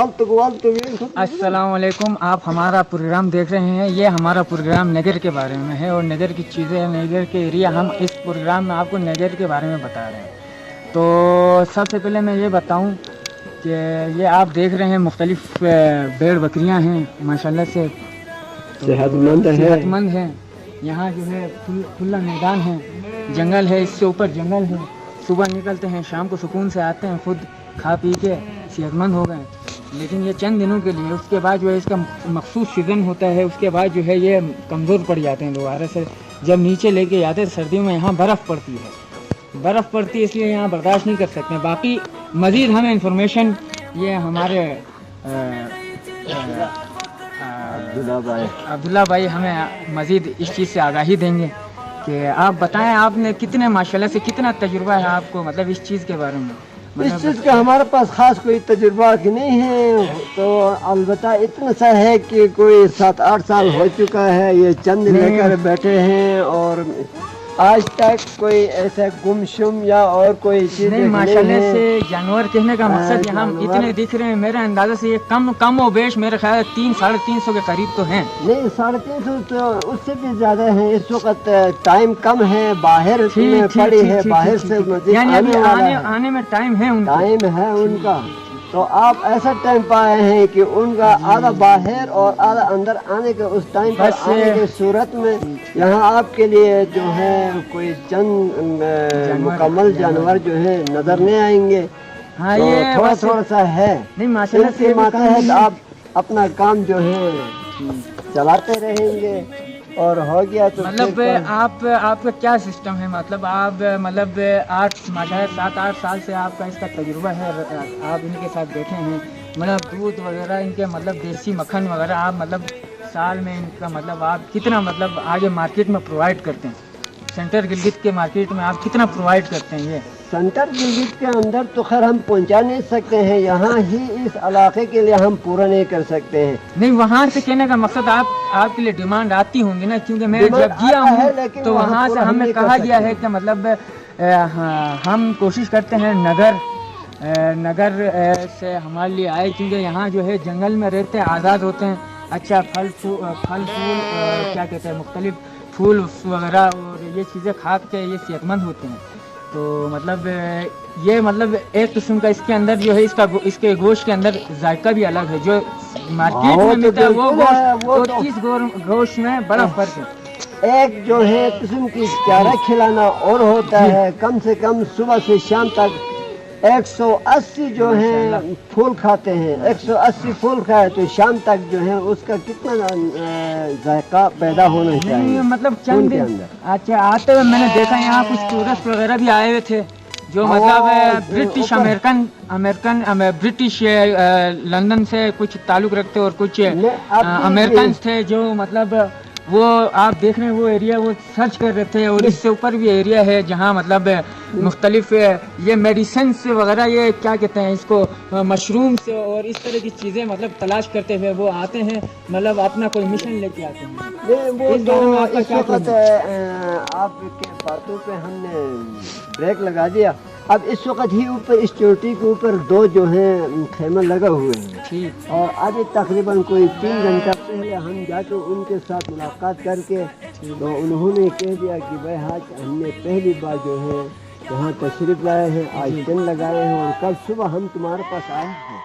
अस्सलाम वालेकुम। आप हमारा प्रोग्राम देख रहे हैं। ये हमारा प्रोग्राम नगर के बारे में है और नगर की चीज़ें, नगर के एरिया, हम इस प्रोग्राम में आपको नगर के बारे में बता रहे हैं। तो सबसे पहले मैं ये बताऊं कि ये आप देख रहे हैं मुख्तलिफ भेड़ बकरियां हैं माशाल्लाह से, तो सेहतमंद हैं। यहाँ जो है खुला मैदान है, जंगल है, इससे ऊपर जंगल है। सुबह निकलते हैं, शाम को सुकून से आते हैं, खुद खा पी के सेहतमंद हो गए। लेकिन ये चंद दिनों के लिए, उसके बाद जो है इसका मखसूस सीज़न होता है, उसके बाद जो है ये कमज़ोर पड़ जाते हैं दोबारा से। जब नीचे लेके जाते हैं सर्दियों में, यहाँ बर्फ़ पड़ती है, इसलिए यहाँ बर्दाश्त नहीं कर सकते। बाकी मज़ीद हमें इंफॉर्मेशन ये हमारे अब्दुल्ला भाई हमें मज़ीद इस चीज़ से आगाही देंगे कि आप बताएं, आपने कितने माशाल्लाह से कितना तजुर्बा है आपको, मतलब इस चीज़ के बारे में? इस चीज़ का हमारे पास ख़ास कोई तजुर्बा नहीं है, तो अलबत्ता इतना सा है कि कोई 7-8 साल हो चुका है ये चंद लेकर बैठे हैं, और आज तक कोई ऐसा गुमशुम या और कोई चीज़ नहीं। माशाल्लाह से जानवर कहने का मकसद यहाँ इतने दिख रहे हैं, मेरे अंदाज़े से ये कम और बेश मेरे ख्याल 300-350 के करीब तो हैं। नहीं, 350 तो उससे भी ज़्यादा है। इस वक्त टाइम कम है, बाहर पड़ी है, बाहर से आने में टाइम है उनका। तो आप ऐसा टाइम पाए हैं कि उनका आधा बाहर और आधा अंदर आने के, उस टाइम पर आने की सूरत में यहाँ आपके लिए जो है कोई चंद मुकम्मल जानवर जो है नजर नहीं आएंगे। हाँ, तो ये थोड़ा सा है। नहीं माशाल्लाह से माता है, तो आप अपना काम जो है चलाते रहेंगे और हो गया तो मतलब आपका क्या सिस्टम है? मतलब आप 7-8 साल से आपका इसका तजुर्बा है, आप इनके साथ बैठे हैं, मतलब दूध वगैरह इनके, मतलब देसी मक्खन वगैरह आप मतलब साल में इनका मतलब आप कितना मतलब आगे मार्केट में प्रोवाइड करते हैं? सेंटर गिलगित के मार्केट में आप कितना प्रोवाइड करते हैं? ये सेंटर गिलगित के अंदर तो खैर हम पहुंचा नहीं सकते हैं, यहाँ ही इस इलाके के लिए हम पूरा नहीं कर सकते हैं। नहीं, वहाँ से कहने का मकसद आपके लिए डिमांड आती होंगी ना, क्योंकि मैं जब गया हूँ तो वहाँ से हमें कहा गया है कि मतलब हम कोशिश करते हैं नगर से हमारे लिए आए, क्योंकि यहाँ जो है जंगल में रहते हैं, आज़ाद होते हैं, अच्छा फल फूल क्या कहते हैं, मुख्तलिफ फूल वगैरह और ये चीज़ें खा के ये सेहतमंद होते हैं। तो मतलब ये मतलब एक किस्म का इसके अंदर जो है इसके गोश्त के अंदर जायका भी अलग है। जो मार्केट में मिलता है वो चीज़ गोश्त में बड़ा फर्क है। एक जो है किस्म की चारा खिलाना और होता है, कम से कम सुबह से शाम तक 180 जो है फूल खाते हैं, 180 फूल खाए तो शाम तक जो है उसका कितना जायका पैदा होना चाहिए। मतलब चंद दिन अच्छा आते हुए मैंने देखा यहाँ कुछ टूरिस्ट वगैरह भी आए हुए थे, जो मतलब ब्रिटिश लंदन से कुछ ताल्लुक़ रखते और कुछ अमेरिकन थे, जो मतलब वो आप देख रहे हैं वो एरिया वो सर्च कर रहे थे। और इससे ऊपर भी एरिया है जहाँ मतलब मुख्तलिफ ये मेडिसिन वगैरह, ये क्या कहते हैं इसको, मशरूम से और इस तरह की चीज़ें मतलब तलाश करते हुए वो आते हैं, मतलब अपना कोई मिशन लेके आते हैं। वो तो इस वक्त आपके बातों पे हमने ब्रेक लगा दिया। अब इस वक्त ही ऊपर सिक्योरिटी के ऊपर 2 जो हैं खेमे लगा हुए हैं, ठीक, और अभी तकरीबन कोई 3 घंटा पहले हम जाके उनके साथ मुलाकात करके तो उन्होंने कह दिया कि भाई आज हमने पहली बार जो है यहाँ तशरीफ़ लाए हैं, आज टेंट लगाए हैं और कल सुबह हम तुम्हारे पास आए हैं।